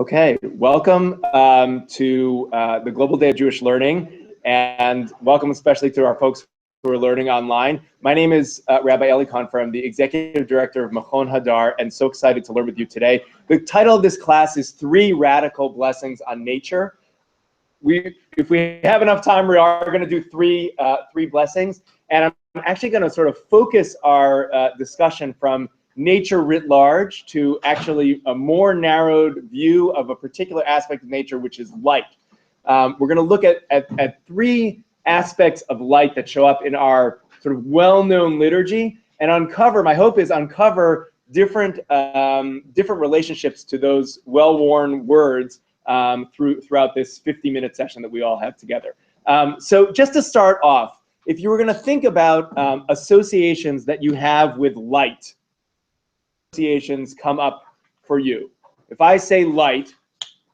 Okay, welcome to the Global Day of Jewish Learning, and welcome especially to our folks who are learning online. My name is Rabbi Elie Kaunfer. I'm the Executive Director of Mechon Hadar, and so excited to learn with you today. The title of this class is 3 Radical Blessings on Nature. If we have enough time, we are going to do three blessings, and I'm actually going to sort of focus our discussion from nature writ large to actually a more narrowed view of a particular aspect of nature, which is light. We're going to look at 3 aspects of light that show up in our sort of well-known liturgy and uncover, my hope is uncover different relationships to those well-worn words throughout this 50-minute session that we all have together. So just to start off, if you were going to think about associations that you have with light, associations come up for you. If I say light,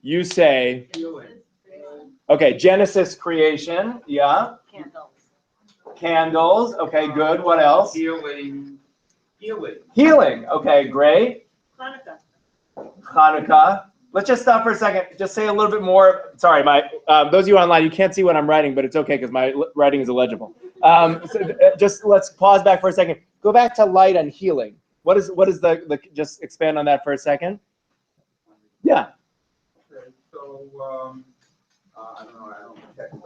you say healing. Okay, Genesis, creation, yeah. Candles, okay, good. What else? Healing. Okay, great. Hanukkah. Let's just stop for a second. Just say a little bit more. Sorry, those of you online, you can't see what I'm writing, but it's okay because my writing is illegible. Just let's pause back for a second. Go back to light and healing. What is the just expand on that for a second? Yeah. Okay, so I don't know, I don't text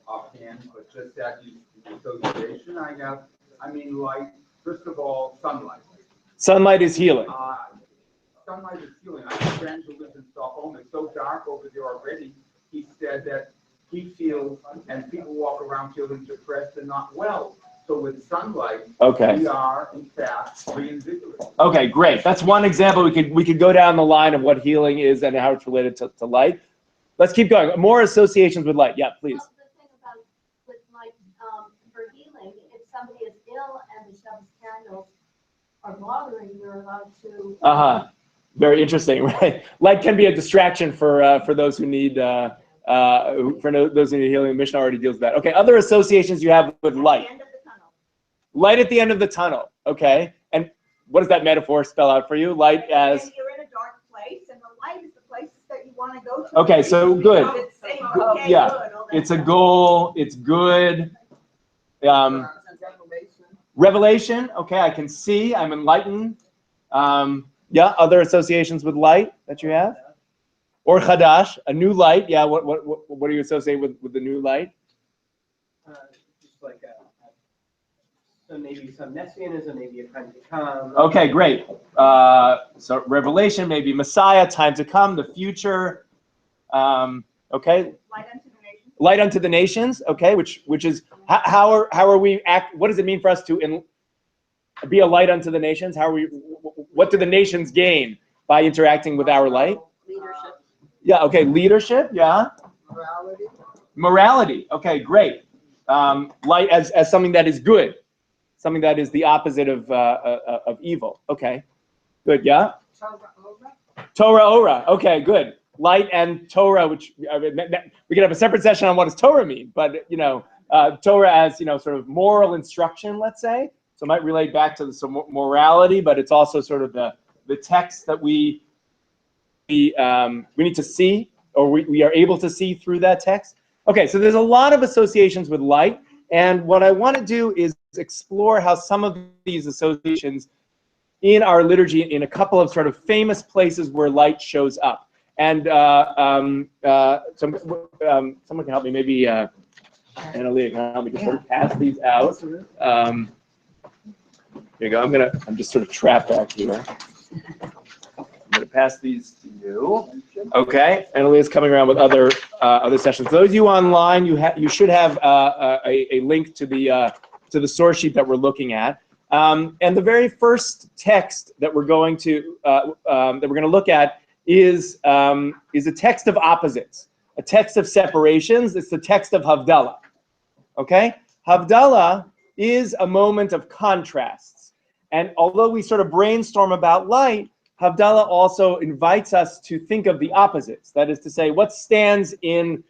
offhand, but just that association light. First of all, sunlight. Sunlight is healing. Sunlight is healing. I have a friend who lives in Stockholm. It's so dark over there already. He said that he feels, and people walk around feeling depressed and not well. So with sunlight, we are in fact reinvigorated. Okay, great. That's one example. We could go down the line of what healing is and how it's related to light. Let's keep going. More associations with light. Yeah, please. Well, the thing about with light for healing, if somebody is ill and the Shabbos candles are bothering, you're allowed to. Very interesting, right? Light can be a distraction for those who need those who need healing. The Mishnah already deals with that. Okay, other associations you have with light. Light at the end of the tunnel. Okay, and what does that metaphor spell out for you? Light as you're in a dark place, and the light is the places that you want to go to. Okay, so good. Yeah, good, it's a goal. It's good. Revelation. Okay, I can see. I'm enlightened. Yeah, other associations with light that you have, or chadash, a new light. Yeah, what do you associate with the new light? Just like so maybe some messianism, maybe a time to come. Okay, great. So Revelation, maybe Messiah, time to come, the future. Okay. Light unto the nations. Okay, which is how are we act? What does it mean for us to be a light unto the nations? How are we? What do the nations gain by interacting with our light? Leadership. Yeah. Okay. Leadership. Yeah. Morality. Okay. Great. Light as something that is good. Something that is the opposite of evil. Okay, good. Yeah. Torah, ora. Okay, good. Light and Torah, which we could have a separate session on what does Torah mean, but Torah as sort of moral instruction, let's say. So it might relate back to some morality, but it's also sort of the text that we need to see, or we are able to see through that text. Okay, so there's a lot of associations with light. And what I want to do is explore how some of these associations in our liturgy in a couple of sort of famous places where light shows up. And someone can help me, maybe Elie can help me just sort of pass these out. Here you go. I'm just sort of trapped back here. I'm going to pass these to you. Okay, Elie is coming around with other sessions. Those of you online, you should have a link to the source sheet that we're looking at. And the very first text that we're going to look at is a text of opposites, a text of separations. It's the text of Havdalah. Okay, Havdalah is a moment of contrasts, and although we sort of brainstorm about light, Havdalah also invites us to think of the opposites. That is to say, what stands in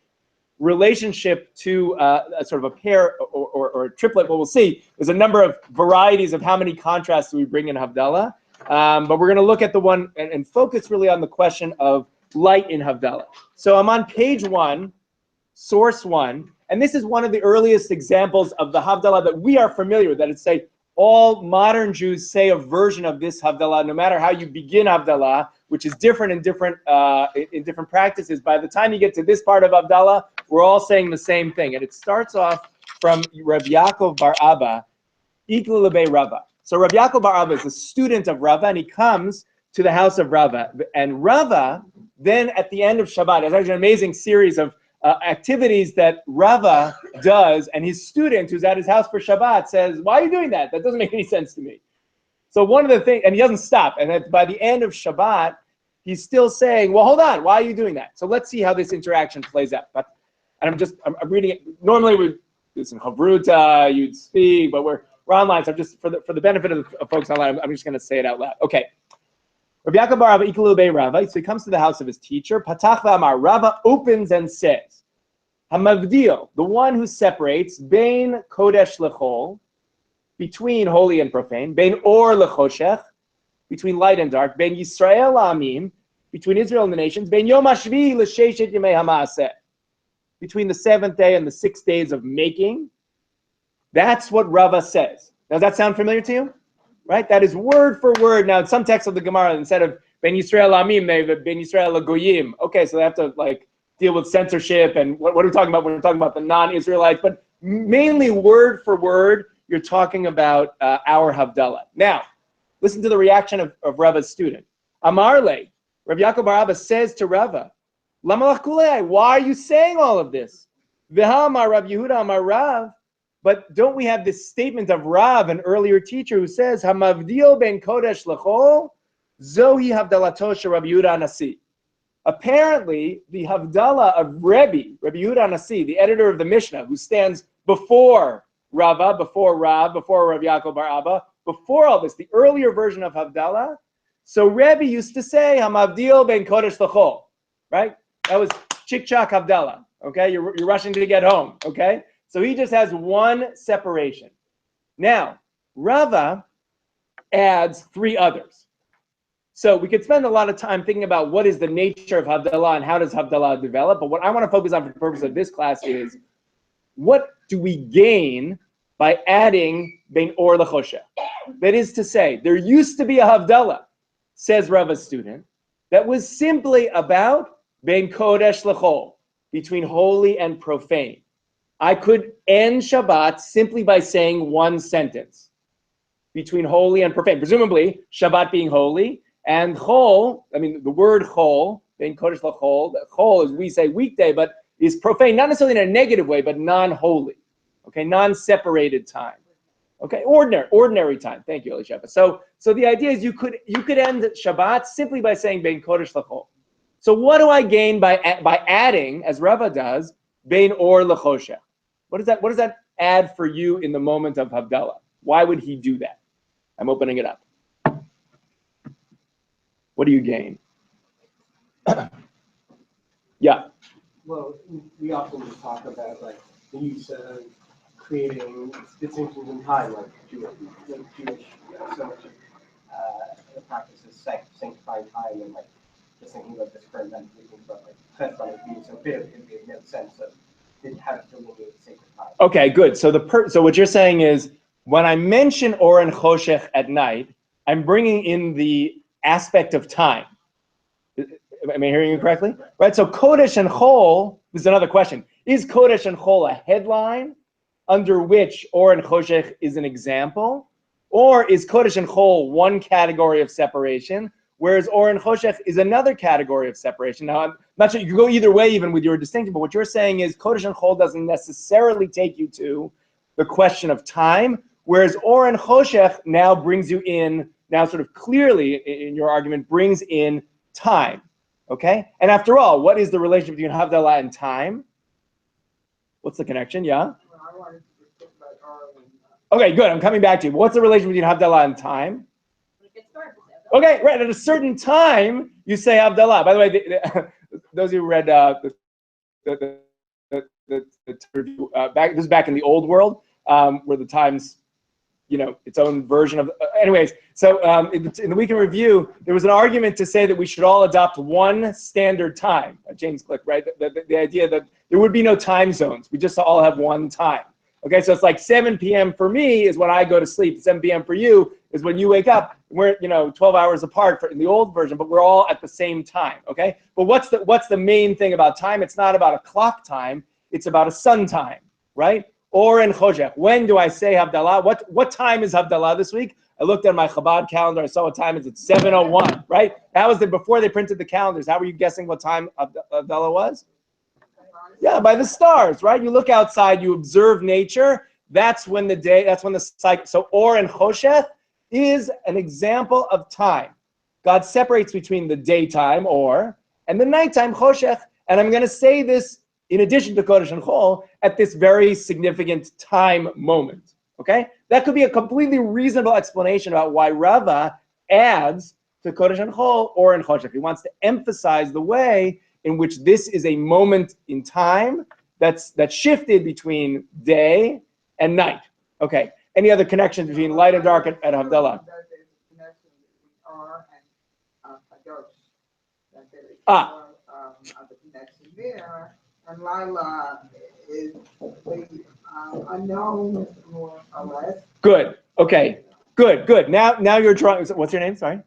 relationship to a sort of a pair or a triplet. What we'll see is a number of varieties of how many contrasts do we bring in Havdalah. But we're going to look at the one and focus really on the question of light in Havdalah. So I'm on page 1, source 1, and this is one of the earliest examples of the Havdalah that we are familiar with, that it's say all modern Jews say a version of this Havdalah, no matter how you begin Havdalah, which is different in different practices. By the time you get to this part of Havdalah, we're all saying the same thing. And it starts off from Rabbi Yaakov bar Abba, Iklu Lebei Rava. So Rabbi Yaakov bar Abba is a student of Rava, and he comes to the house of Rava. And Rava, then at the end of Shabbat, there's actually an amazing series of activities that Rava does, and his student who's at his house for Shabbat says, "Why are you doing that? That doesn't make any sense to me." So one of the things, and he doesn't stop, and by the end of Shabbat, he's still saying, "Well, hold on, why are you doing that?" So let's see how this interaction plays out. I'm reading it. Normally we do some Chavruta, you'd speak, but we're online, so I'm just for the benefit of folks online, I'm just going to say it out loud. Okay. Rabbi Yaakov bar Abba Iklu Lebei Rava. So he comes to the house of his teacher. Patach v'amar. Rava opens and says, Hamavdil, the one who separates, bein kodesh lechol, between holy and profane, bein or lechoshech, between light and dark, bein Yisrael la'amim, between Israel and the nations, bein yom hashvi l'sheshet yemei ha'maaseh, between the 7th day and the 6 days of making. That's what Rava says. Does that sound familiar to you? Right? That is word for word. Now, in some texts of the Gemara, instead of Ben Yisrael Amim, they have Ben Yisrael Goyim. Okay, so they have to deal with censorship and what are we talking about? We're talking about the non-Israelites, but mainly word for word, you're talking about our Havdalah. Now, listen to the reaction of Rava's student. Amarle, Rabbi Yaakov bar Abba says to Rava, Lama lach kulei, why are you saying all of this? V'ha amar Rabbi Yehuda amar Rav. But don't we have this statement of Rav, an earlier teacher, who says, Hamavdil ben kodesh lechol, zohi havdalato she Rabbi Yehuda Nasi. Apparently, the Havdalah of Rabbi Yehuda Nasi, the editor of the Mishnah, who stands before Rava, before Rav, before Rabbi Yaakov bar Abba, before all this, the earlier version of Havdalah. So Rabbi used to say, Hamavdil ben kodesh lechol, right? That was chik-chak Havdalah, okay? You're rushing to get home, okay? So he just has one separation. Now, Rava adds 3 others. So we could spend a lot of time thinking about what is the nature of Havdalah and how does Havdalah develop. But what I want to focus on for the purpose of this class is, what do we gain by adding Bein Or Lechoshech? That is to say, there used to be a Havdalah, says Rava's student, that was simply about Bein Kodesh Lechol, between holy and profane. I could end Shabbat simply by saying one sentence, between holy and profane. Presumably, Shabbat being holy, and chol, I mean, the word chol, bein kodesh lachol, chol, as we say weekday, but is profane, not necessarily in a negative way, but non-holy, okay, non-separated time, okay, ordinary time. Thank you, Elie. So the idea is you could end Shabbat simply by saying bein kodesh lachol. So what do I gain by adding, as Rava does, bein or lechoshech? What does that add for you in the moment of Havdalah? Why would he do that? I'm opening it up. What do you gain? Yeah. Well, we often just talk about the use of creating distinctions in time, Jewish, so much of the practice is sanctifying time, and just thinking about this current event, we think about Chesed being so big, it made no sense of how to delineate sacred time. Okay, good. So so what you're saying is, when I mention Or and Choshech at night, I'm bringing in the aspect of time. Am I hearing you correctly? Right. So Kodesh and Chol, this is another question. Is Kodesh and Chol a headline under which Or and Choshech is an example? Or is Kodesh and Chol one category of separation, whereas Or and Choshech is another category of separation? Now, I'm not sure, you can go either way even with your distinction, but what you're saying is Kodesh and Chol doesn't necessarily take you to the question of time, whereas Or and Choshech now brings you in, now sort of clearly in your argument, brings in time. Okay? And after all, what is the relationship between Havdalah and time? What's the connection? Yeah? Okay, good. I'm coming back to you. What's the relation between Havdalah and time? Okay, right. At a certain time, you say Havdalah. By the way, those of you who read the review, this is back in the old world, where the times, its own version of. Anyways, so in the week in review, there was an argument to say that we should all adopt one standard time. James Click, right? The idea that there would be no time zones. We just all have one time. Okay, so it's like 7 p.m. for me is when I go to sleep. 7 p.m. for you is when you wake up. We're 12 hours apart in the old version, but we're all at the same time. Okay, but what's the main thing about time? It's not about a clock time. It's about a sun time, right? Or in Choshech. When do I say Havdalah? What time is Havdalah this week? I looked at my Chabad calendar. I saw what time is. It's 7:01, right? That was before they printed the calendars. How were you guessing what time Havdalah was? Yeah, by the stars, right? You look outside, you observe nature. That's when the cycle. So Or and Choshech is an example of time. God separates between the daytime, Or, and the nighttime, Choshech. And I'm going to say this in addition to Kodesh and Chol at this very significant time moment. Okay? That could be a completely reasonable explanation about why Rava adds to Kodesh and Chol Or and Choshech. He wants to emphasize the way in which this is a moment in time that's shifted between day and night. Okay. Any other connections between light and dark at Havdalah? The connection there, and Lila is unknown more or less. Good. Okay. Good. Now you're drawing. What's your name? Sorry.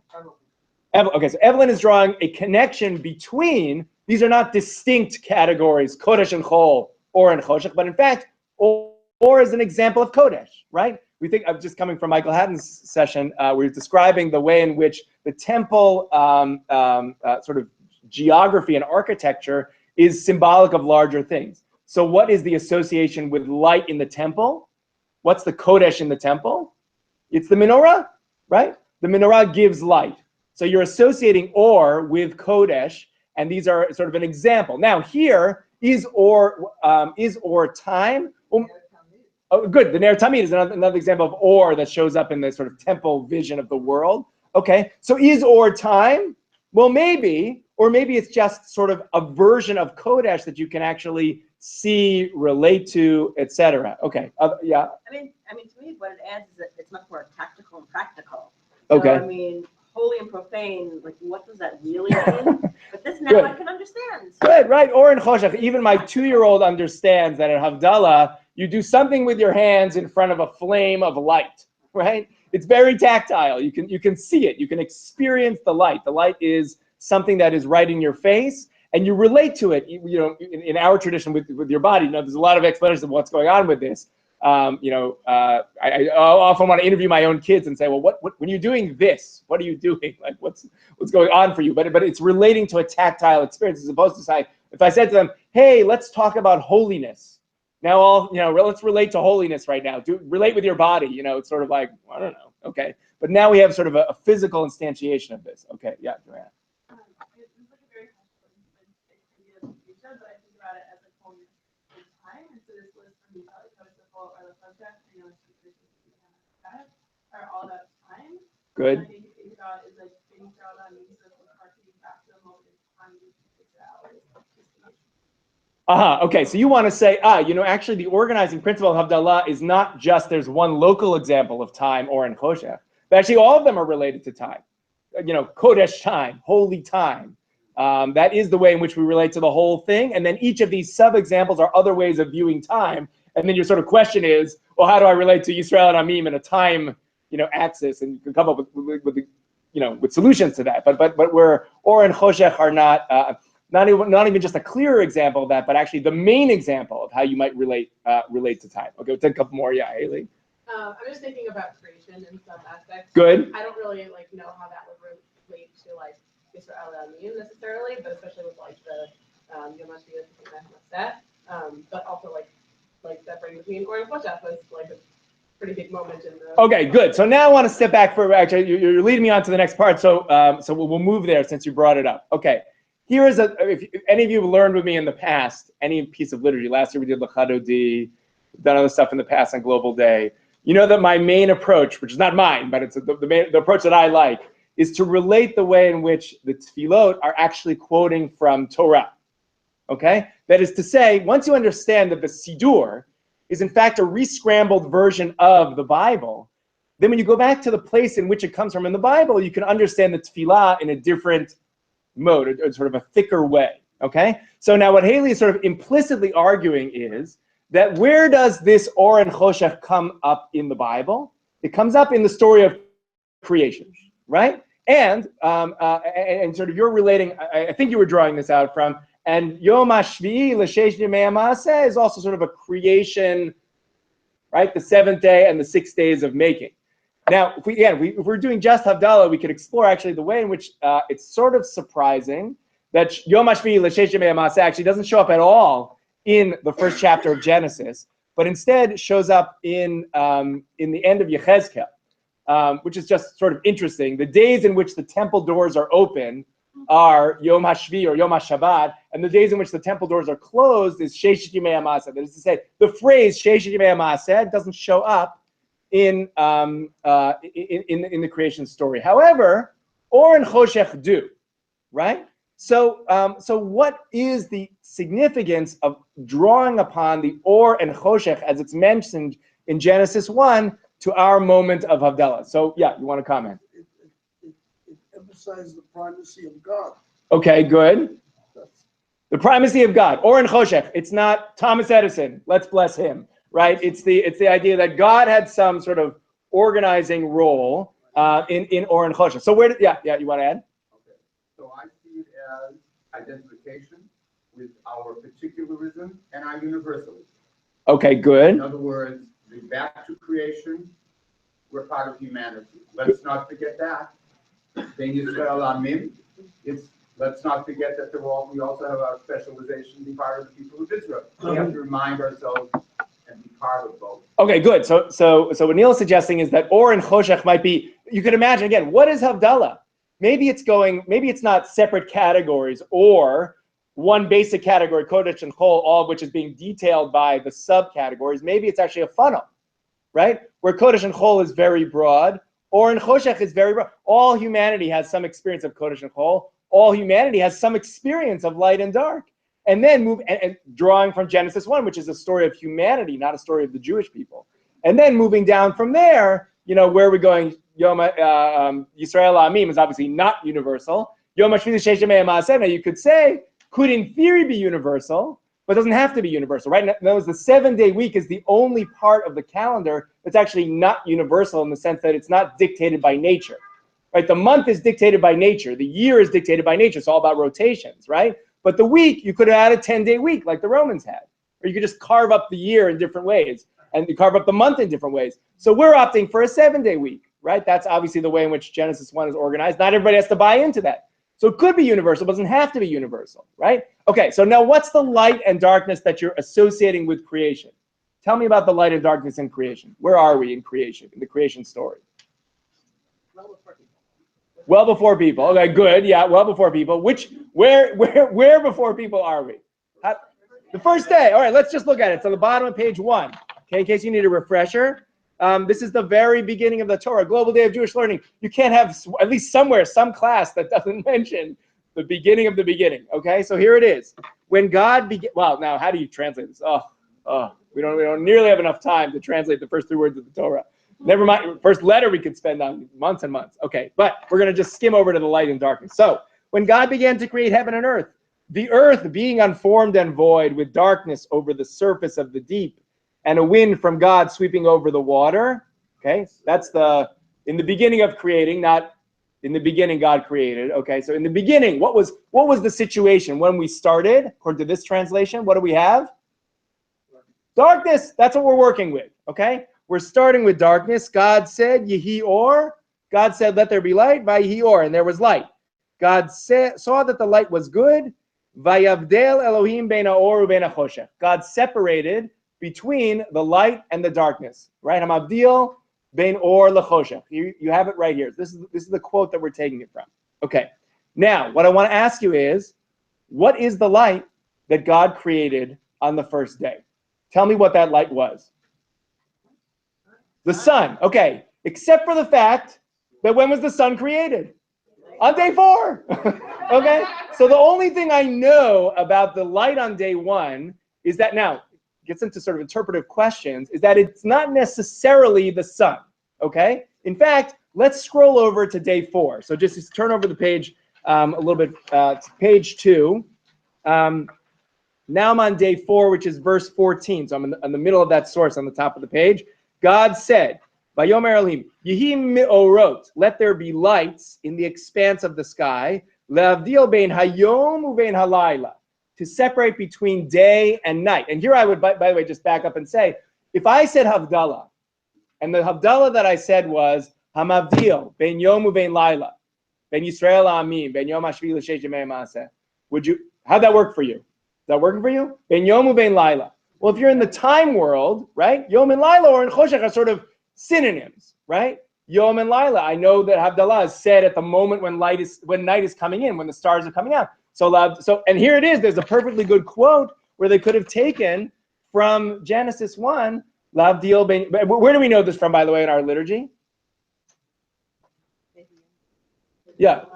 Okay, so Evelyn is drawing a connection between, these are not distinct categories, Kodesh and Chol, Or and Choshech, but in fact, Or is an example of Kodesh, right? We think, I'm just coming from Michael Hatton's session, we're describing the way in which the temple sort of geography and architecture is symbolic of larger things. So what is the association with light in the temple? What's the Kodesh in the temple? It's the menorah, right? The menorah gives light. So you're associating Or with Kodesh, and these are sort of an example. Now here, is Or time? Oh, good. The Ner Tamid is another example of Or that shows up in the sort of temple vision of the world. Okay, so is Or time? Well, maybe, or maybe it's just sort of a version of Kodesh that you can actually see, relate to, etc. Okay, yeah. I mean, to me, what it adds is that it's much more tactical and practical. So, Okay. I mean, holy and profane, like, what does that really mean? But this now Good. I can understand. Good, right? Or in Choshech, even my 2-year-old understands that in Havdalah, you do something with your hands in front of a flame of light, right? It's very tactile. You can see it. You can experience the light. The light is something that is right in your face, and you relate to it. In our tradition with your body, there's a lot of explanations of what's going on with this. I often want to interview my own kids and say, well, what when you're doing this, what are you doing? Like, what's going on for you? But it's relating to a tactile experience, as opposed to say, if I said to them, hey, let's talk about holiness. Now let's relate to holiness right now. Relate with your body. It's sort of like, I don't know. Okay. But now we have sort of a physical instantiation of this. Okay. Yeah, Joanna. It's like a very complicated idea, but I think about it as a whole time. And so this list from the or the subject, are all about time. Good. And I think you think about is like being thrown on means of harkening back to the moment in time you figure out. Okay, so you want to say, actually the organizing principle of Havdalah is not just there's one local example of time or in Choshech, but actually all of them are related to time. Kodesh time, holy time. That is the way in which we relate to the whole thing. And then each of these sub-examples are other ways of viewing time. And then your sort of question is, well, how do I relate to Yisrael and Amim in a time, axis? And you can come up with solutions to that. But where Or and Choshech are not even just a clearer example of that, but actually the main example of how you might relate to time. Okay, we'll take a couple more. Yeah, Elie. I'm just thinking about creation in some aspects. Good. I don't really know how that would relate to Israel and Amim necessarily, but especially with the Yom HaShvius, but also separating between Or and Choshech was a pretty big moment in the. Okay, good. So now I want to step back for actually you're leading me on to the next part. So we'll move there since you brought it up. Okay. Here is if any of you have learned with me in the past, any piece of liturgy. Last year we did L'Chadodi, we've done other stuff in the past on Global Day. You know that my main approach, which is not mine, but it's the approach that I like, is to relate the way in which the tefillot are actually quoting from Torah. Okay? That is to say, once you understand that the Sidur is in fact a re-scrambled version of the Bible, then when you go back to the place in which it comes from in the Bible, you can understand the tefillah in a different mode, or sort of a thicker way, okay? So now what Haley is sort of implicitly arguing is that where does this or and choshech come up in the Bible? It comes up in the story of creation, right? And sort of you're relating, I think you were drawing this out from, and Yom HaShvi'i l'sheish yemei ha'maaseh is also sort of a creation, right? The 7th day and the 6 days of making. Now, if we're doing just Havdalah, we could explore actually the way in which it's sort of surprising that Yom HaShvi'i l'sheish yemei ha'maaseh actually doesn't show up at all in the first chapter of Genesis, but instead shows up in the end of Yechezkel. Which is just sort of interesting. The days in which the temple doors are open are Yom HaShvi or Yom HaShabbat, and the days in which the temple doors are closed is Sheshet Yemei HaMaaseh. That is to say, the phrase Sheshet Yemei HaMaaseh doesn't show up in the creation story. However, Or and Choshech do, right? So what is the significance of drawing upon the Or and Choshech as it's mentioned in Genesis 1 to our moment of Havdalah? So yeah, you want to comment? It emphasizes the primacy of God. Okay, good. The primacy of God. Or in Choshech. It's not Thomas Edison. Let's bless him. Right? It's the idea that God had some sort of organizing role in Or and Choshech. So where did you want to add? Okay. So I see it as identification with our particularism and our universalism. Okay, good. In other words, back to creation, we're part of humanity. Let's not forget that. Ben Yisrael Amim. Let's not forget that we also have our specialization, be part of the people of Israel. We have to remind ourselves and be part of both. Okay, good. So what Neil is suggesting is that Or and Choshech might be, you could imagine again, what is Havdalah? Maybe it's not separate categories or one basic category, Kodesh and Chol, all of which is being detailed by the subcategories. Maybe it's actually a funnel, right? Where Kodesh and Chol is very broad, Or and Choshech is very broad. All humanity has some experience of Kodesh and Chol. All humanity has some experience of light and dark. And then and drawing from Genesis 1, which is a story of humanity, not a story of the Jewish people. And then moving down from there, where are we going? Yisrael Amim is obviously not universal. Yom HaShvi l'sheish yemei ha'maaseh, you could say, could in theory be universal, but doesn't have to be universal, right? In other words, the 7-day week is the only part of the calendar that's actually not universal in the sense that it's not dictated by nature, right? The month is dictated by nature. The year is dictated by nature. It's all about rotations, right? But the week, you could have had a 10-day week like the Romans had, or you could just carve up the year in different ways and you carve up the month in different ways. So we're opting for a 7-day week, right? That's obviously the way in which Genesis 1 is organized. Not everybody has to buy into that. So it could be universal, but doesn't have to be universal, right? Okay, so now what's the light and darkness that you're associating with creation? Tell me about the light and darkness in creation. Where are we in creation, in the creation story? Well before people. Okay, good. Yeah, well before people. Where before people are we? The first day. All right, let's just look at it. It's on the bottom of page 1. Okay, in case you need a refresher. This is the very beginning of the Torah, Global Day of Jewish Learning. You can't have, at least somewhere, some class that doesn't mention the beginning of the beginning. Okay, so here it is. When God began, well, now how do you translate this? We don't nearly have enough time to translate the first 3 words of the Torah. Never mind, first letter we could spend on months and months. Okay, but we're going to just skim over to the light and darkness. So, when God began to create heaven and earth, the earth being unformed and void with darkness over the surface of the deep, and a wind from God sweeping over the water. Okay, that's in the beginning of creating, not in the beginning God created. Okay, so in the beginning, what was the situation when we started? According to this translation, what do we have? Darkness. That's what we're working with. Okay, we're starting with darkness. God said, Yehi or. God said, let there be light. Vayehi or, and there was light. God saw that the light was good. Vayavdel Elohim bein ha'or ubein ha'choshech. God separated between the light and the darkness, right? Hamavdil bein or lechoshech. You have it right here. This is the quote that we're taking it from. Okay. Now, what I want to ask you is, what is the light that God created on the first day? Tell me what that light was. The sun. Okay. Except for the fact that when was the sun created? On day 4. Okay. So the only thing I know about the light on day 1 is that now, gets into sort of interpretive questions, is that it's not necessarily the sun, okay? In fact, let's scroll over to day 4. So just turn over the page a little bit to page 2. Now I'm on day 4, which is verse 14. So I'm in the middle of that source on the top of the page. God said, Vayomer Elohim, Yehi me'orot, let there be lights in the expanse of the sky, le'avdil bein hayom u'bein halayla, to separate between day and night. And here I would, by the way, just back up and say, if I said Havdalah, and the Havdalah that I said was Hamavdil bein yom u'bein layla, bein Yisrael ha'amim, bein yom hashvi l'sheish yemei ma'aseh, how'd that work for you? Is that working for you? Ben Yom u'Bein Laila. Well, if you're in the time world, right? Yom and Laila or in Choshech are sort of synonyms, right? Yom and Laila. I know that Havdalah is said at the moment when night is coming in, when the stars are coming out. So and here it is. There's a perfectly good quote where they could have taken from Genesis 1. Lavdil ben. Where do we know this from, by the way, in our liturgy? Yeah.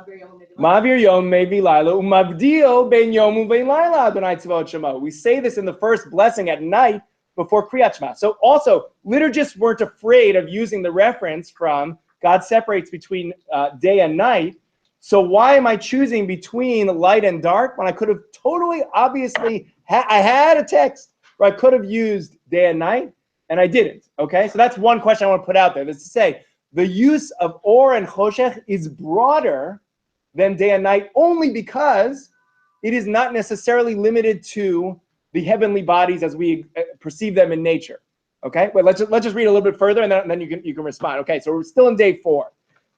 Mavir yom mevi laila umavdil ben yom u'bein laila Adonai tzvaot shema. We say this in the first blessing at night before Kriyat Shema. So also, liturgists weren't afraid of using the reference from God separates between day and night. So why am I choosing between light and dark when I could have totally obviously I had a text where I could have used day and night and I didn't? Okay, so that's one question I want to put out there. That's to say, the use of or and choshech is broader than day and night only because it is not necessarily limited to the heavenly bodies as we perceive them in nature. Okay, but let's just read a little bit further and then you can respond. Okay, so we're still in day 4.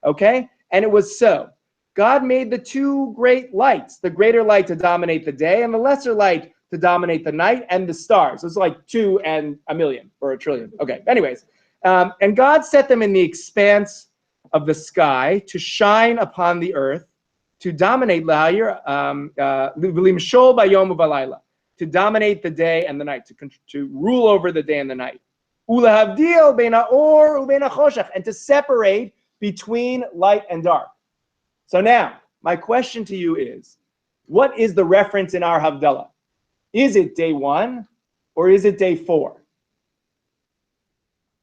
Okay, and it was so. God made the 2 great lights, the greater light to dominate the day and the lesser light to dominate the night and the stars. So it's like 2 and a million or a trillion. Okay, anyways. And God set them in the expanse of the sky to shine upon the earth, to dominate to dominate the day and the night, to rule over the day and the night. And to separate between light and dark. So now, my question to you is, what is the reference in our Havdalah? Is it day 1 or is it day 4?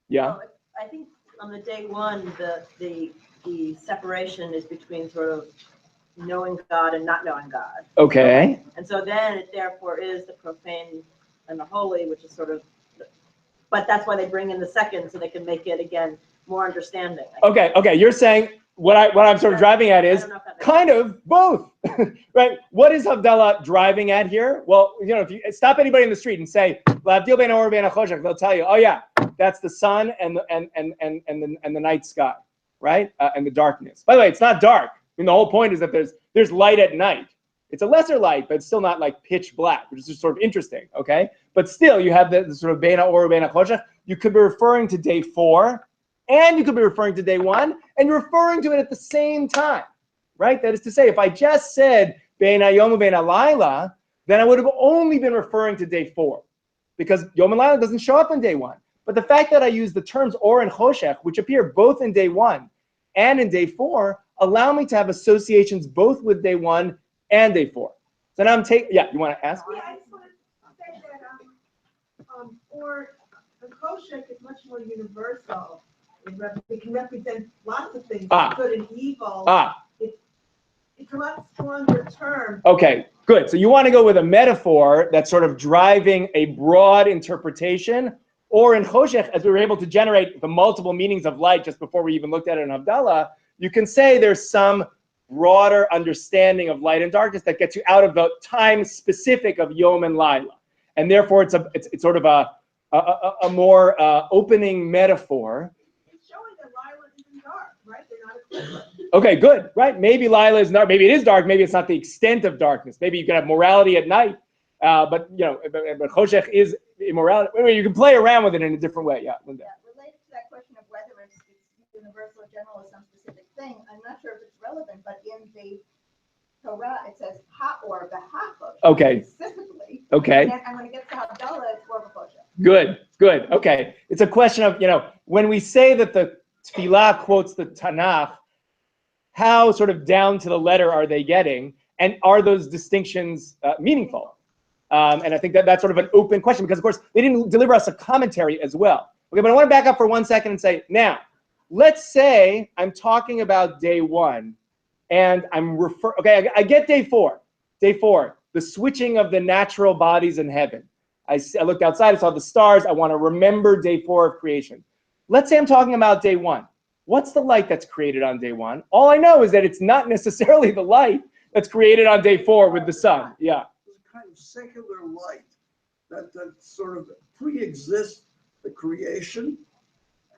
Yeah. Well, I think on the day 1, the separation is between sort of knowing God and not knowing God. Okay. And so then it therefore is the profane and the holy, which is sort of, but that's why they bring in the second so they can make it again more understanding. Okay. You're saying what I'm sort of driving at is kind of both, right? What is Havdalah driving at here? Well, if you stop anybody in the street and say, they'll tell you, oh yeah, that's the sun and the night sky, right? And the darkness. By the way, it's not dark. I mean, the whole point is that there's light at night. It's a lesser light, but it's still not like pitch black, which is just sort of interesting, okay? But still, you have the sort of Beina Or Beina Choshech. You could be referring to day 4, and you could be referring to day 1, and you're referring to it at the same time, right? That is to say, if I just said Beina Yom Beina Laila, then I would have only been referring to day 4, because Yom and Laila doesn't show up on day 1. But the fact that I use the terms Or and Choshech, which appear both in day 1 and in day 4, allow me to have associations both with day 1 and day 4. So now you want to ask? Yeah, I just want to say that or the Choshech is much more universal. It can represent lots of things, good and evil. It's a lot stronger term. Okay, good. So you want to go with a metaphor that's sort of driving a broad interpretation, or in Choshech, as we were able to generate the multiple meanings of light just before we even looked at it in Havdalah, you can say there's some broader understanding of light and darkness that gets you out of the time specific of Yom and Laila. And therefore it's sort of a more opening metaphor. It's showing that Laila isn't dark, right? They're not equivalent. Okay, good, right? Maybe Laila is not, maybe it is dark, maybe it's not the extent of darkness. Maybe you can have morality at night, but Choshech is immorality. Anyway, you can play around with it in a different way. Yeah, Linda. Related to that question of whether it's universal or general or some specific thing, I'm not sure if it's relevant, but in the Torah it says ha or behachosh. Okay. Specifically. Okay. And when it gets to Havdalah, it's more of a Choshech. Good. Okay. It's a question of, when we say that the Tefillah quotes the Tanakh, how sort of down to the letter are they getting? And are those distinctions meaningful? And I think that's sort of an open question because, of course, they didn't deliver us a commentary as well. Okay, but I want to back up for 1 second and say, now, let's say I'm talking about day 1, and okay, I get day 4. Day 4, the switching of the natural bodies in heaven. I looked outside, I saw the stars. I want to remember day 4 of creation. Let's say I'm talking about day 1. What's the light that's created on day 1? All I know is that it's not necessarily the light that's created on day 4 with the sun. Yeah. It's a kind of secular light that sort of pre-exists the creation,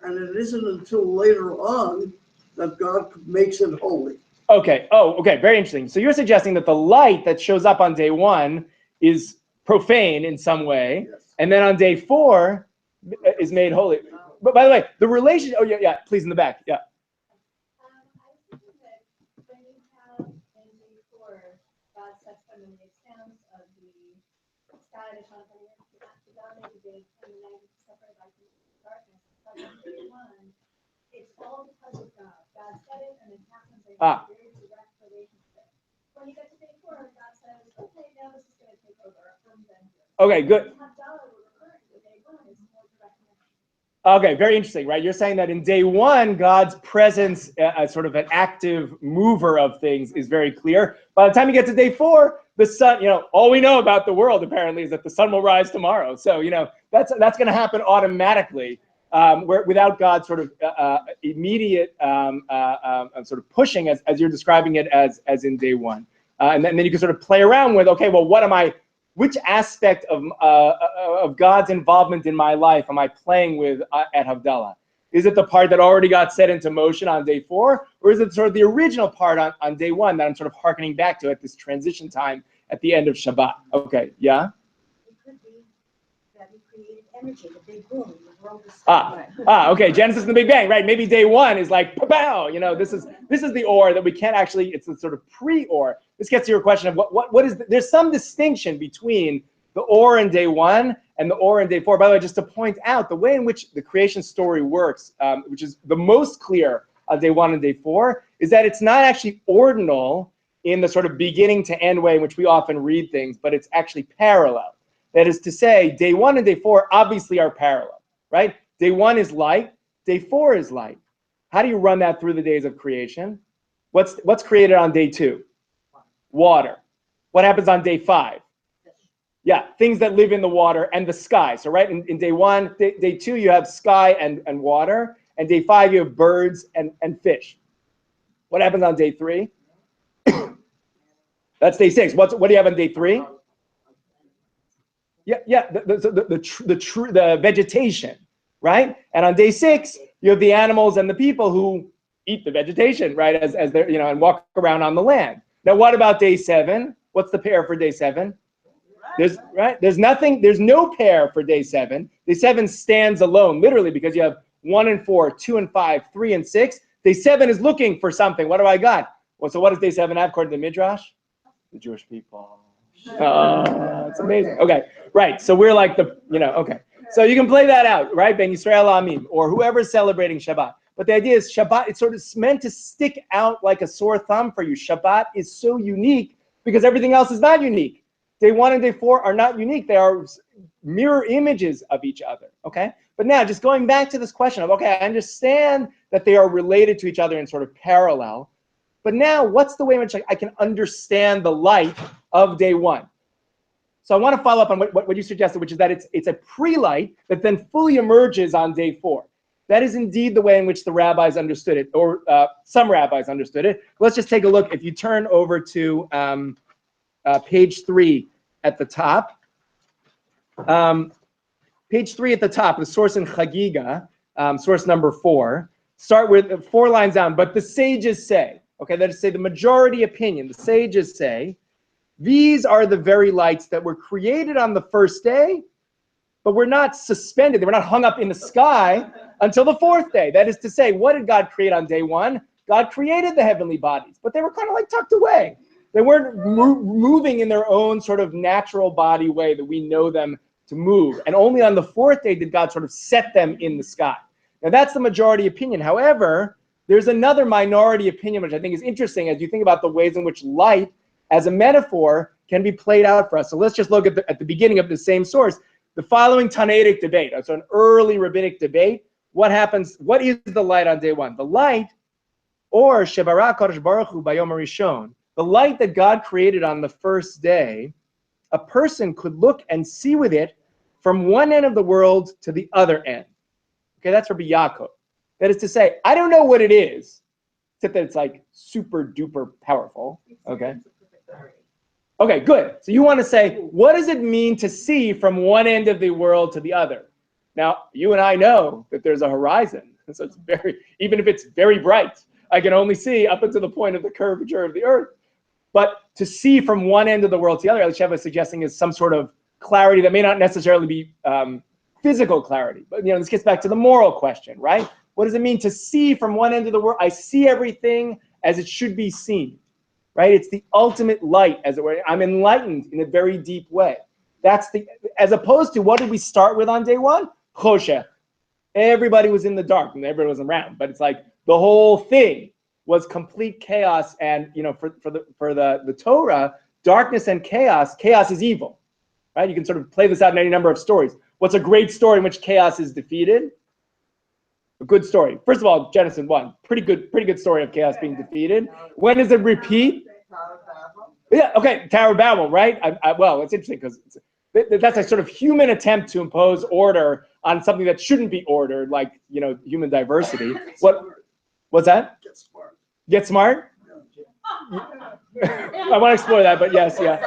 and it isn't until later on that God makes it holy. Okay. Oh, okay. Very interesting. So you're suggesting that the light that shows up on day 1 is profane in some way, Yes. and then on day 4 is made holy. But by the way, the relation. Oh yeah. Please in the back. Yeah. I think that when you have in day 4, God sets them in the expanse of the sky to shine from the earth to God made the day and the night to separate light from darkness. Because in day 1, it's all because of God. God said it and it happens in a very direct relationship. When you get to day 4, God says, okay, now this is going to take over. I'm done here. Okay. Good. Hagdala, we're referring to day 1 is more direct connection. Okay, very interesting, right? You're saying that in day 1, God's presence, sort of an active mover of things, is very clear. By the time you get to day 4, the sun, all we know about the world apparently is that the sun will rise tomorrow. So, that's going to happen automatically, without God sort of immediate sort of pushing, as you're describing it as in day 1. And then you can sort of play around with, okay, well, which aspect of God's involvement in my life am I playing with at Havdalah? Is it the part that already got set into motion on day 4? Or is it sort of the original part on day 1 that I'm sort of hearkening back to at this transition time at the end of Shabbat? Okay, yeah? It could be that he created energy, the big boom, the world is Okay, Genesis and the Big Bang, right? Maybe day 1 is like, pow, this is the or that we can't actually, it's the sort of pre-or. This gets to your question of what is, there's some distinction between the or in day 1 and the or in day 4. By the way, just to point out, the way in which the creation story works, which is the most clear on day 1 and day 4, is that it's not actually ordinal in the sort of beginning to end way in which we often read things, but it's actually parallel. That is to say, day 1 and day 4 obviously are parallel, right? Day 1 is light, day 4 is light. How do you run that through the days of creation? What's created on day 2? Water. What happens on day 5? Yeah, things that live in the water and the sky. So right in day 1, day 2, you have sky and water, and day 5 you have birds and fish. What happens on day 3? That's day 6. What do you have on day 3? Yeah, the vegetation, right? And on day 6, you have the animals and the people who eat the vegetation, right? As they're, and walk around on the land. Now, what about day 7? What's the pair for day 7? There's no pair for day 7. Day 7 stands alone, literally, because you have 1 and 4, 2 and 5, 3 and 6. Day 7 is looking for something. What do I got? Well, so what does day 7 have according to the Midrash? The Jewish people. It's amazing. Okay, right. So we're like okay. So you can play that out, right? Ben Yisrael Amim, or whoever's celebrating Shabbat. But the idea is Shabbat, it's sort of meant to stick out like a sore thumb for you. Shabbat is so unique because everything else is not unique. Day 1 and day 4 are not unique. They are mirror images of each other, okay? But now, just going back to this question of, okay, I understand that they are related to each other in sort of parallel, but now what's the way in which I can understand the light of day 1? So I want to follow up on what you suggested, which is that it's a pre-light that then fully emerges on day 4. That is indeed the way in which the rabbis understood it, or some rabbis understood it. Let's just take a look. If you turn over to page 3 at the top. Page 3 at the top, the source in Chagiga, source number 4. Start with 4 lines down. But the sages say, okay, that is to say the majority opinion, the sages say, these are the very lights that were created on the first day, but were not suspended. They were not hung up in the sky until the 4th day. That is to say, what did God create on day 1? God created the heavenly bodies, but they were kind of like tucked away. They weren't moving in their own sort of natural body way that we know them to move. And only on the 4th day did God sort of set them in the sky. Now that's the majority opinion. However, there's another minority opinion, which I think is interesting as you think about the ways in which light as a metaphor can be played out for us. So let's just look at the beginning of the same source. The following Tannaitic debate, so an early rabbinic debate, what happens? What is the light on day one? The light, or Shebara Kodesh Baruch Hu Bayom Rishon, the light that God created on the first day, a person could look and see with it from one end of the world to the other end. Okay, that's Rabbi Yaakov. That is to say, I don't know what it is, except that it's like super duper powerful. Okay. Okay, good. So you want to say, what does it mean to see from one end of the world to the other? Now, you and I know that there's a horizon. So it's very, even if it's very bright, I can only see up until the point of the curvature of the earth. But to see from one end of the world to the other, as Sheva is suggesting, is some sort of clarity that may not necessarily be physical clarity. But this gets back to the moral question, right? What does it mean to see from one end of the world? I see everything as it should be seen, right? It's the ultimate light, as it were. I'm enlightened in a very deep way. That's as opposed to what did we start with on day one? Choshech. Everybody was in the dark and everybody was around, but it's like the whole thing was complete chaos. And for the Torah, darkness and chaos is evil, right? You can sort of play this out in any number of stories. What's a great story in which chaos is defeated? A good story. First of all, Genesis 1, pretty good story of chaos being defeated. When does it repeat? Yeah, okay, Tower of Babel, right? Well, it's interesting because that's a sort of human attempt to impose order on something that shouldn't be ordered, like human diversity. What's that? Get smart. Get smart? I want to explore that, but yes, yeah.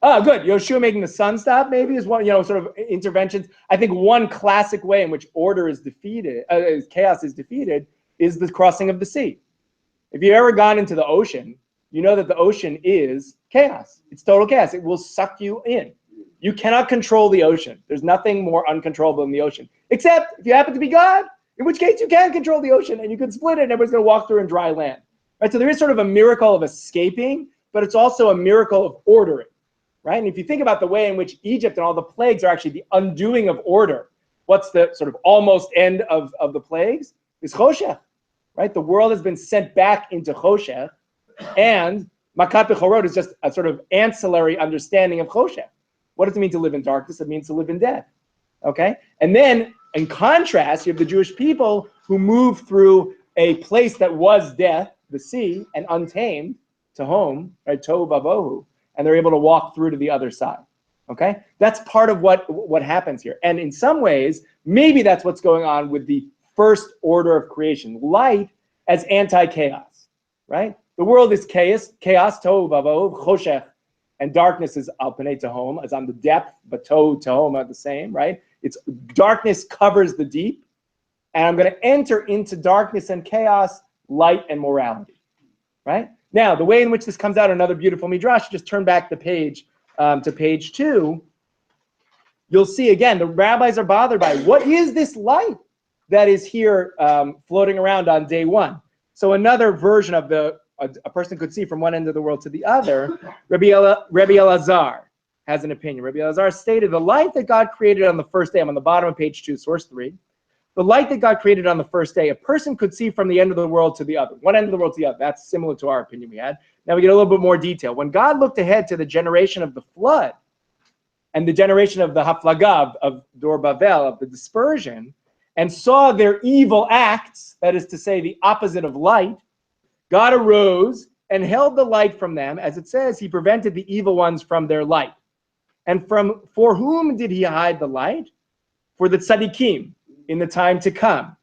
Oh, good. Yoshua making the sun stop maybe is one, sort of interventions. I think one classic way in which order is defeated, chaos is defeated, is the crossing of the sea. If you've ever gone into the ocean, you know that the ocean is chaos. It's total chaos. It will suck you in. You cannot control the ocean. There's nothing more uncontrollable than the ocean, except if you happen to be God, in which case you can control the ocean and you can split it and everybody's going to walk through in dry land. Right? So there is sort of a miracle of escaping, but it's also a miracle of ordering. Right? And if you think about the way in which Egypt and all the plagues are actually the undoing of order, what's the sort of almost end of the plagues? Is Choshech. Right? The world has been sent back into Choshech, and Makat Bechorot is just a sort of ancillary understanding of Choshech. What does it mean to live in darkness? It means to live in death. Okay? And then, in contrast, you have the Jewish people who move through a place that was death, the sea, and untamed, to home, right? Tohu vavohu, and they're able to walk through to the other side. Okay? That's part of what happens here. And in some ways, maybe that's what's going on with the first order of creation. Light as anti-chaos, right? The world is chaos, tohu vavohu, choshech, and darkness is al panei tehom, as on the depth, but tohu tehom are the same, right? It's darkness covers the deep, and I'm going to enter into darkness and chaos, light and morality, right? Now, the way in which this comes out, another beautiful midrash, just turn back the page to page 2. You'll see again, the rabbis are bothered by what is this light that is here floating around on day one. So another version of a person could see from one end of the world to the other. Rabbi Elazar has an opinion. Rabbi Elazar stated, the light that God created on the first day, I'm on the bottom of page 2, source 3. The light that God created on the first day, a person could see from the end of the world to the other. One end of the world to the other. That's similar to our opinion we had. Now we get a little bit more detail. When God looked ahead to the generation of the flood and the generation of the Haflagah, of Dor Bavel, of the dispersion, and saw their evil acts, that is to say, the opposite of light, God arose and held the light from them. As it says, he prevented the evil ones from their light. And for whom did he hide the light? For the tzaddikim, in the time to come.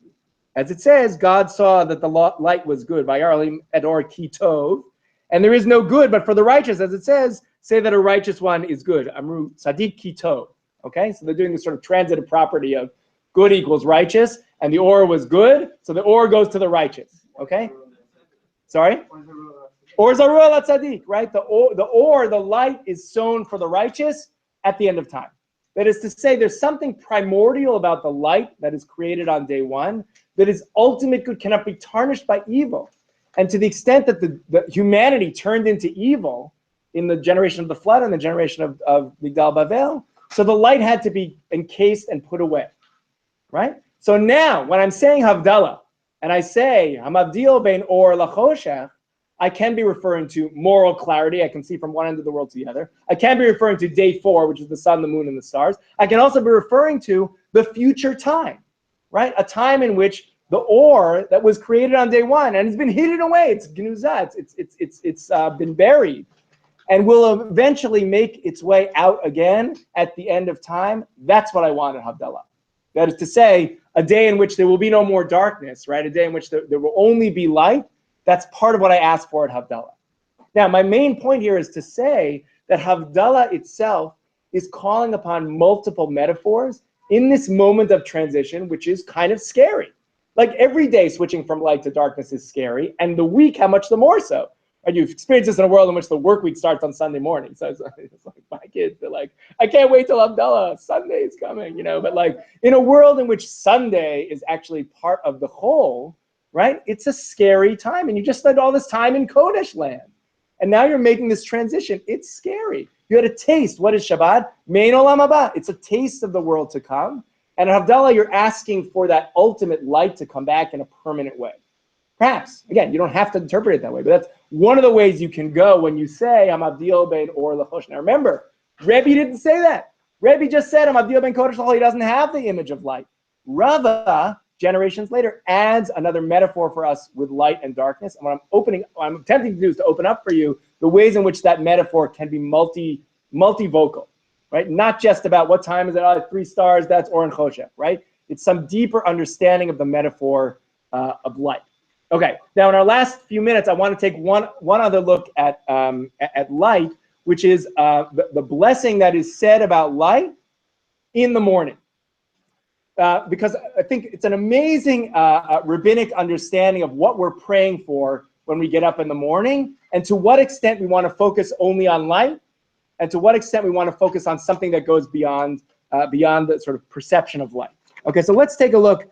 As it says, God saw that the light was good. Vayar edor ki tov. And there is no good but for the righteous. As it says, say that a righteous one is good. Amru tzaddik ki tov. Okay, so they're doing this sort of transitive property of good equals righteous, and the or was good, so the or goes to the righteous. Okay? Sorry? Or zarua tzaddik, right? The light is sown for the righteous at the end of time. That is to say, there's something primordial about the light that is created on day one that is ultimate good, cannot be tarnished by evil. And to the extent that the humanity turned into evil in the generation of the flood and the generation of Migdal Bavel, so the light had to be encased and put away, right? So now, when I'm saying Havdalah, and I say, Hamavdil bein or lachoshech, I can be referring to moral clarity. I can see from one end of the world to the other. I can be referring to day 4, which is the sun, the moon, and the stars. I can also be referring to the future time, right? A time in which the ore that was created on day 1 and has been hidden away, it's gnuzah, it's been buried, and will eventually make its way out again at the end of time. That's what I want at Havdalah. That is to say, a day in which there will be no more darkness, right? A day in which there will only be light. That's part of what I ask for at Havdalah. Now, my main point here is to say that Havdalah itself is calling upon multiple metaphors in this moment of transition, which is kind of scary. Like every day switching from light to darkness is scary, and the week, how much the more so. And you've experienced this in a world in which the work week starts on Sunday morning. So it's like my kids, they're like, I can't wait till Havdalah, Sunday is coming, But like in a world in which Sunday is actually part of the whole, right? It's a scary time, and you just spent all this time in Kodesh land. And now you're making this transition. It's scary. You had a taste. What is Shabbat? Mein olam haba. It's a taste of the world to come. And at Havdalah, you're asking for that ultimate light to come back in a permanent way. Perhaps, again, you don't have to interpret it that way, but that's one of the ways you can go when you say, I'm Avdil ben or Lachosh. Now remember, Rebbe didn't say that. Rebbe just said, I'm Avdil ben Kodesh L'chol. He doesn't have the image of light. Rava, generations later, adds another metaphor for us with light and darkness. And what I'm attempting to do is to open up for you the ways in which that metaphor can be multivocal, right? Not just about what time is it, 3 stars, that's Or and Choshech, right? It's some deeper understanding of the metaphor of light. Okay, now in our last few minutes, I want to take one other look at light, which is the blessing that is said about light in the morning. Because I think it's an amazing rabbinic understanding of what we're praying for when we get up in the morning, and to what extent we want to focus only on light, and to what extent we want to focus on something that goes beyond the sort of perception of light. Okay, so let's take a look.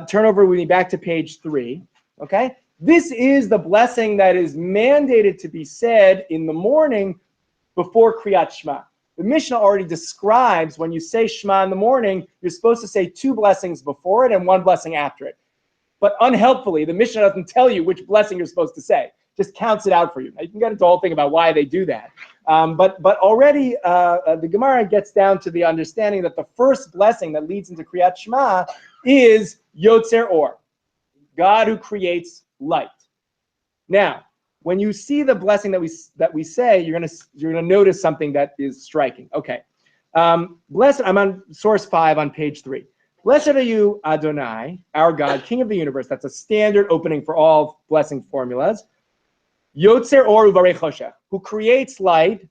Turn over with me back to page 3. Okay, this is the blessing that is mandated to be said in the morning before Kriyat Shema. The Mishnah already describes when you say Shema in the morning, you're supposed to say 2 blessings before it and 1 blessing after it. But unhelpfully, the Mishnah doesn't tell you which blessing you're supposed to say. Just counts it out for you. Now, you can get into the whole thing about why they do that. But already the Gemara gets down to the understanding that the first blessing that leads into Kriyat Shema is Yotzer Or, God who creates light. Now, when you see the blessing that we say, you're gonna notice something that is striking. Okay, blessed. I'm on source 5 on page 3. Blessed are you, Adonai, our God, King of the universe. That's a standard opening for all blessing formulas. Yotzer Or uvarei choshech, who creates light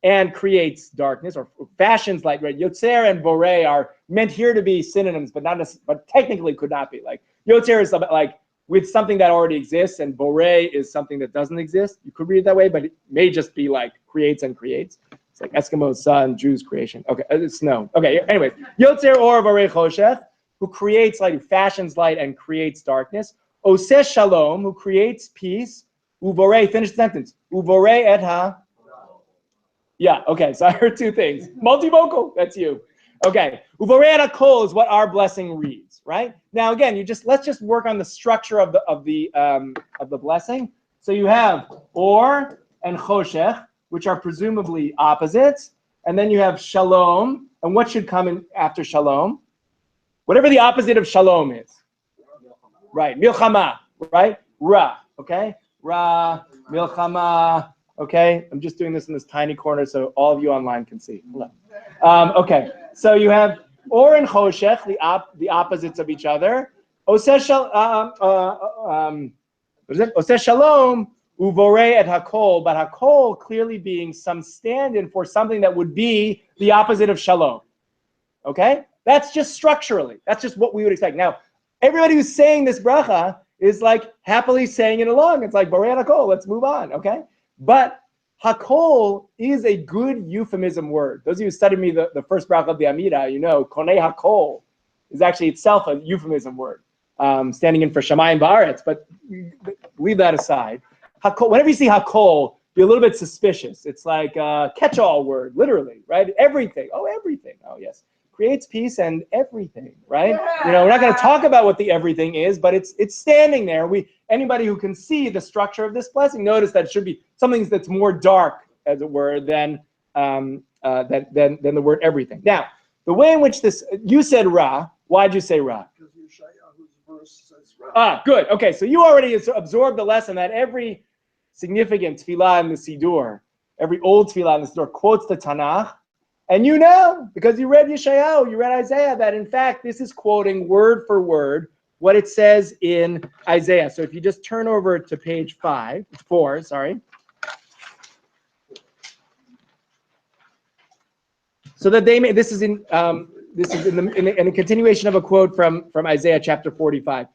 and creates darkness, or fashions light. Right? Yotzer and Borei are meant here to be synonyms, but technically could not be. Like Yotzer is like with something that already exists, and Borei is something that doesn't exist. You could read it that way, but it may just be like creates and creates. It's like Eskimo's sun, Jews' creation. Okay, it's snow. Okay, anyway. Yotzer Or Uvarei Choshech, who creates light, who fashions light and creates darkness. Oseh Shalom, who creates peace. Uvorei, finish the sentence. Uvorei et ha. Yeah, okay, so I heard 2 things. Multivocal, that's you. Okay, Uvorei et hakol is what our blessing reads, right? Now again, let's just work on the structure of the blessing. So you have Or and Choshech, which are presumably opposites, and then you have Shalom, and what should come in after Shalom? Whatever the opposite of Shalom is. Right, Milchama, right? Ra, okay? Ra, Milchama, okay? I'm just doing this in this tiny corner so all of you online can see. Okay, so you have Or and Choshech, the opposites of each other. Oseh Shalom, Uvorei et Hakol, but Hakol clearly being some stand-in for something that would be the opposite of Shalom. Okay? That's just structurally. That's just what we would expect. Now, everybody who's saying this bracha is like happily saying it along. It's like Borei et Hakol, let's move on, okay? But Hakol is a good euphemism word. Those of you who studied me the first bracha of the Amida, you know, Konei Hakol is actually itself a euphemism word, standing in for Shamayim Ba'aretz, but leave that aside. Hakol, whenever you see Hakol, be a little bit suspicious. It's like a catch-all word, literally, right? Everything. Oh, everything. Oh, yes. creates peace and everything, right? You know, we're not going to talk about what the everything is, but it's standing there. Anybody who can see the structure of this blessing, notice that it should be something that's more dark, as it were, than the word everything. Now, the way in which this, you said Ra. Why'd you say Ra? Because Yeshayahu's verse says Ra. Ah, good. Okay, so you already absorbed the lesson that every significant tefillah in the Siddur, every old tefillah in the Siddur quotes the Tanakh. And you know, because you read Yeshayahu, you read Isaiah, that in fact this is quoting word for word what it says in Isaiah. So if you just turn over to page 4, sorry. So that they may, this is in a continuation of a quote from Isaiah chapter 45.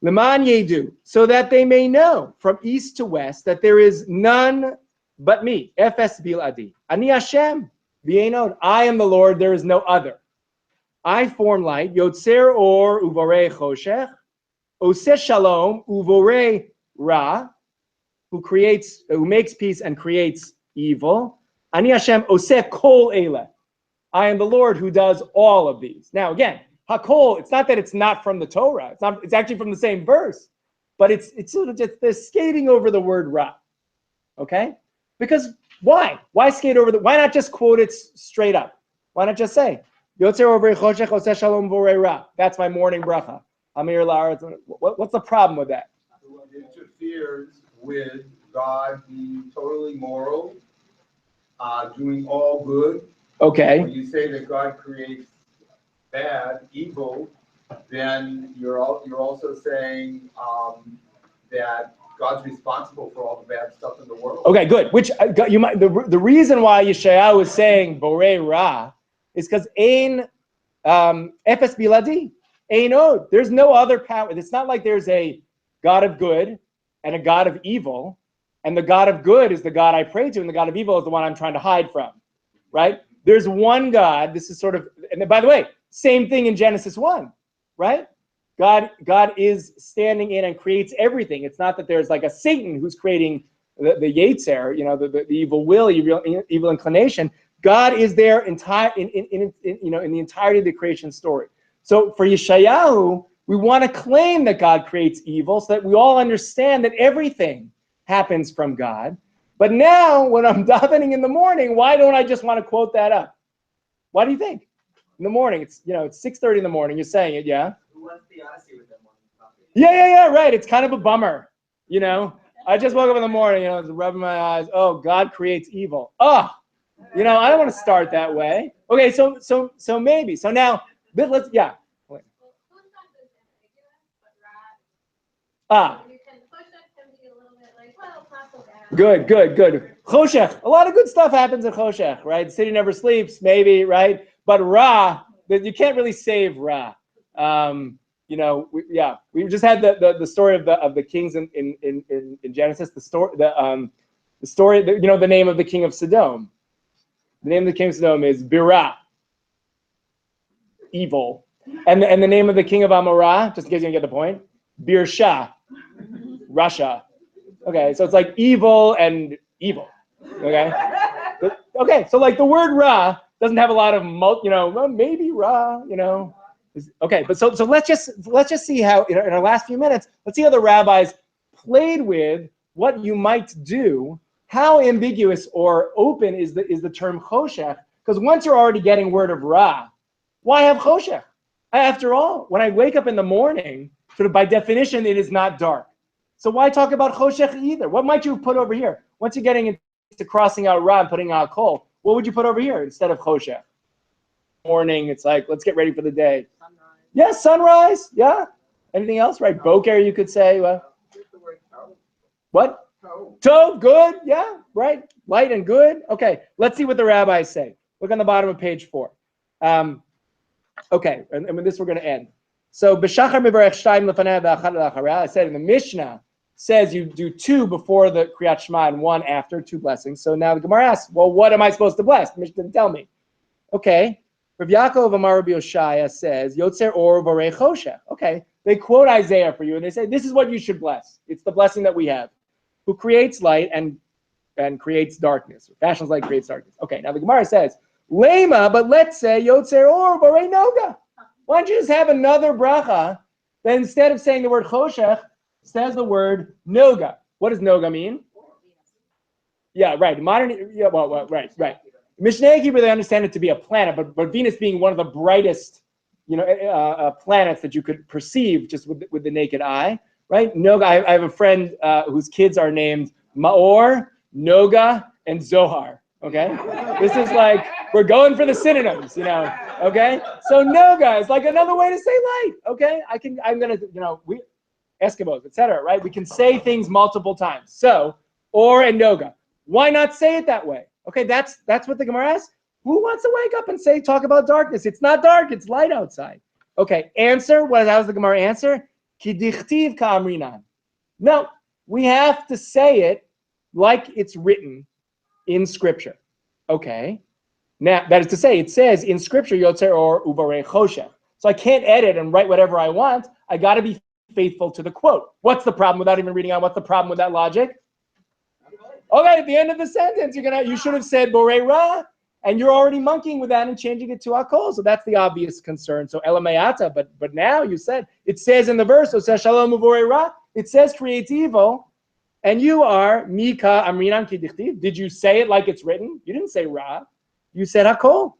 Leman yedu, so that they may know from east to west that there is none but me. Efes biladi. Ani Hashem. V'einod. I am the Lord, there is no other. I form light. Yotzer or uvorei choshech. Oseh shalom uvorei ra. Who makes peace and creates evil. Ani Hashem oseh kol eleh. I am the Lord who does all of these. Now again, hakol, it's not that it's not from the Torah. It's actually from the same verse. But it's sort of just they're skating over the word ra. Okay? Because why? Why skate over why not just quote it straight up? Why not just say, Yotzer over choshech oseh shalom vorei ra. That's my morning bracha. Amir la'aretz. What's the problem with that? It interferes with God being totally moral, doing all good. Okay. When you say that God creates bad, evil, then you're also saying that God's responsible for all the bad stuff in the world. Okay, good. Which you might the reason why Yeshayahu is saying Borei Ra is because Ein Efes Biladi, Ein Od. There's no other power. It's not like there's a God of good and a God of evil, and the God of good is the God I pray to, and the God of evil is the one I'm trying to hide from. Right? There's one God. This is sort of, and by the way, same thing in Genesis 1, right? God is standing in and creates everything. It's not that there's like a Satan who's creating the Yetzer, you know, the evil will, evil inclination. God is there in the entirety of the creation story. So for Yeshayahu, we want to claim that God creates evil so that we all understand that everything happens from God. But now, when I'm davening in the morning, why don't I just want to quote that up? Why do you think? In the morning, it's 6:30 in the morning. You're saying it, yeah. Who wants the Odyssey with them? Yeah, right. It's kind of a bummer, you know. I just woke up in the morning, rubbing my eyes. Oh, God creates evil. Oh, I don't want to start that way. Okay, so maybe. So now let's Well, who's not this ambiguous, but Ra. You can push it, can be a little bit like, well, it's not so bad. Good. Choshech. A lot of good stuff happens in Choshech, right? The city never sleeps, maybe, right? But Ra, you can't really save Ra. We just had the story of the kings in Genesis. The story, the name of the king of Sodom. The name of the king of Sodom is Birah, evil, and the name of the king of Amorah, just in case you don't get the point, Birsha, Russia. Okay, so it's like evil and evil. Okay, so like the word Ra doesn't have a lot of maybe Ra, Okay, but so let's just see how in our last few minutes, let's see how the rabbis played with what you might do. How ambiguous or open is the term choshech? Because once you're already getting word of Ra, why have choshech? After all, when I wake up in the morning, sort of by definition, it is not dark. So why talk about choshech either? What might you put over here? Once you're getting into crossing out Ra and putting out kol, what would you put over here instead of choshech? Morning, it's like, let's get ready for the day. Sunrise. Yeah, sunrise. Yeah. Anything else? Right. Boker, you could say. What? Tov, good. Yeah, right. Light and good. Okay, let's see what the rabbis say. Look on the bottom of page 4. Okay, and with this we're going to end. So, B'shachar mivarech shtayim lefanei v'achad la'acharei. I said in the Mishnah says you do 2 before the Kriyat Shema and 1 after, 2 blessings. So now the Gemara asks, well, what am I supposed to bless? The Mishnah didn't tell me. Okay. Rav Yaakov Amar Rabbi Yoshaya says, Yotzer or vorei choshech. Okay, they quote Isaiah for you, and they say, this is what you should bless. It's the blessing that we have. Who creates light and creates darkness. Fashions light, creates darkness. Okay, now the Gemara says, Lema, but let's say Yotzer Or Borei Noga. Why don't you just have another bracha that instead of saying the word Choshech, says the word Noga. What does Noga mean? Yeah, right. Modern, yeah, well, right. Mishneh Hebrew, they understand it to be a planet, but Venus being one of the brightest, planets that you could perceive just with the naked eye, right? Noga. I have a friend whose kids are named Maor, Noga, and Zohar. Okay, this is like we're going for the synonyms, Okay, so Noga is like another way to say light. Okay, I'm gonna, we Eskimos, etc. Right? We can say things multiple times. So Or and Noga. Why not say it that way? Okay, that's what the Gemara asks. Who wants to wake up and talk about darkness? It's not dark, it's light outside. Okay, answer. How's the Gemara answer? Ki dichtiv ka'amrinan. No, we have to say it like it's written in Scripture. Okay. Now, that is to say, it says in Scripture, Yotzer Or Uvarei Choshech. So I can't edit and write whatever I want. I got to be faithful to the quote. What's the problem without even reading on? What's the problem with that logic? Okay, at the end of the sentence, you should have said Borei Ra, and you're already monkeying with that and changing it to Hakol. So that's the obvious concern. So Elamayata, but now you said, it says in the verse, it says Shalom Uvorei Ra, it says creates evil, and you are Mika Amrinan Kidichtiv. Did you say it like it's written? You didn't say Ra, you said Hakol.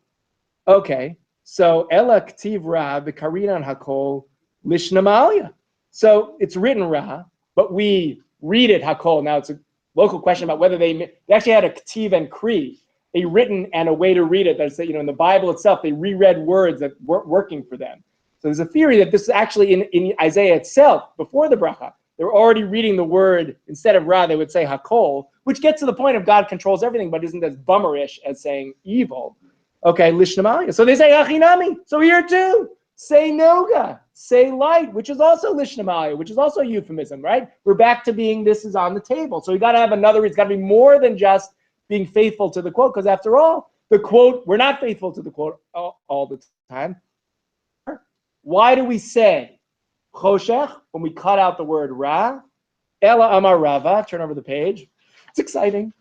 Okay, so Ela Ktiv Ra, the Karinan Hakol, Lishnamalia. So it's written Ra, but we read it Hakol. Now it's a local question about whether they actually had a Ktiv and Kri, a written and a way to read it. That's, in the Bible itself, they reread words that weren't working for them. So there's a theory that this is actually in Isaiah itself, before the bracha. They were already reading the word, instead of Ra, they would say Hakol, which gets to the point of God controls everything, but isn't as bummerish as saying evil. Okay, Lishnamalia. So they say Achinami. So here too, say Noga, say light, which is also Lishnamalia, which is also a euphemism, right? We're back to being this is on the table. So you got to have another, it's got to be more than just being faithful to the quote, because after all, the quote, we're not faithful to the quote all the time. Why do we say Choshech when we cut out the word Ra? Ela Amar Rava, turn over the page. It's exciting.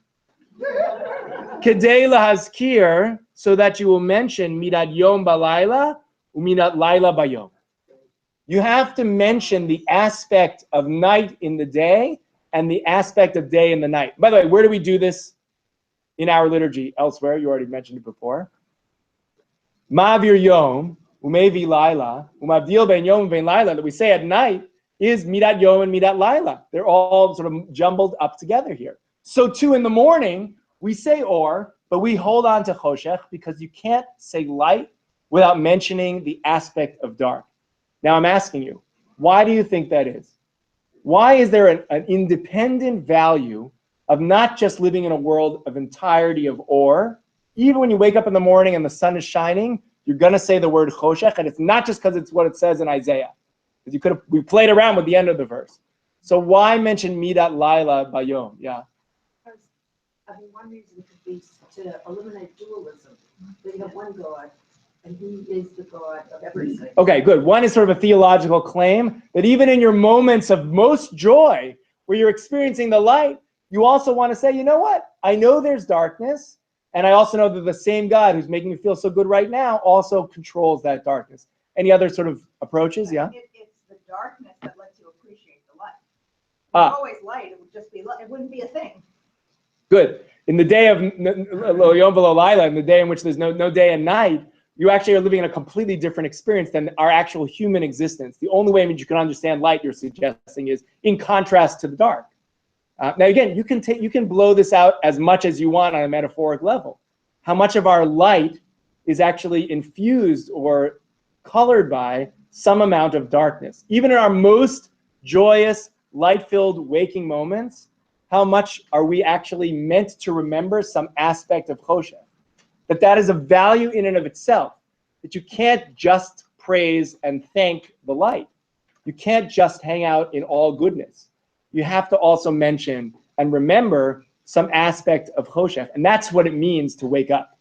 Kedei lahazkir, so that you will mention Midat Yom Balayla, Uminat Laila Bayom. You have to mention the aspect of night in the day and the aspect of day in the night. By the way, where do we do this in our liturgy elsewhere? You already mentioned it before. Ma'avir Yom, Umevi Laila, Umavdil Ben Yom Ben Laila, that we say at night is Midat Yom and Midat Laila. They're all sort of jumbled up together here. So too in the morning, we say Or, but we hold on to Choshech because you can't say light without mentioning the aspect of dark. Now I'm asking you, why do you think that is? Why is there an independent value of not just living in a world of entirety of Or? Even when you wake up in the morning and the sun is shining, you're going to say the word Choshech, and it's not just because it's what it says in Isaiah. Because we played around with the end of the verse. So why mention Midat Laila Bayom? Yeah. One reason could be to eliminate dualism. That you have one God, and He is the God of everything. Okay, good. One is sort of a theological claim that even in your moments of most joy, where you're experiencing the light, you also want to say, you know what? I know there's darkness, and I also know that the same God who's making me feel so good right now also controls that darkness. Any other sort of approaches? Yeah? It's the darkness that lets you appreciate the light. If it's always light, it would just be light. It wouldn't be a thing. Good. In the day of Lo Yom V'Lo Laila, in the day in which there's no day and night, you actually are living in a completely different experience than our actual human existence. The only way in which you can understand light, you're suggesting, is in contrast to the dark. Now again, you can blow this out as much as you want on a metaphoric level. How much of our light is actually infused or colored by some amount of darkness? Even in our most joyous, light-filled waking moments, how much are we actually meant to remember some aspect of Choshech? That is a value in and of itself, that you can't just praise and thank the light. You can't just hang out in all goodness. You have to also mention and remember some aspect of Choshech, and that's what it means to wake up.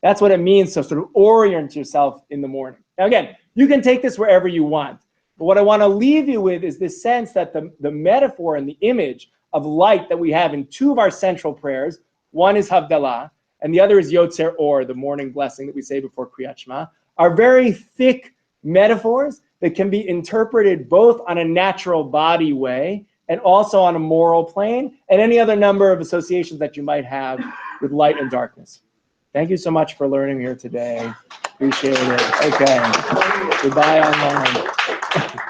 That's what it means to sort of orient yourself in the morning. Now again, you can take this wherever you want, but what I want to leave you with is this sense that the metaphor and the image of light that we have in two of our central prayers, one is Havdalah, and the other is Yotzer Or, the morning blessing that we say before Kriyat Shema, are very thick metaphors that can be interpreted both on a natural body way and also on a moral plane, and any other number of associations that you might have with light and darkness. Thank you so much for learning here today. Appreciate it. Okay. Goodbye online.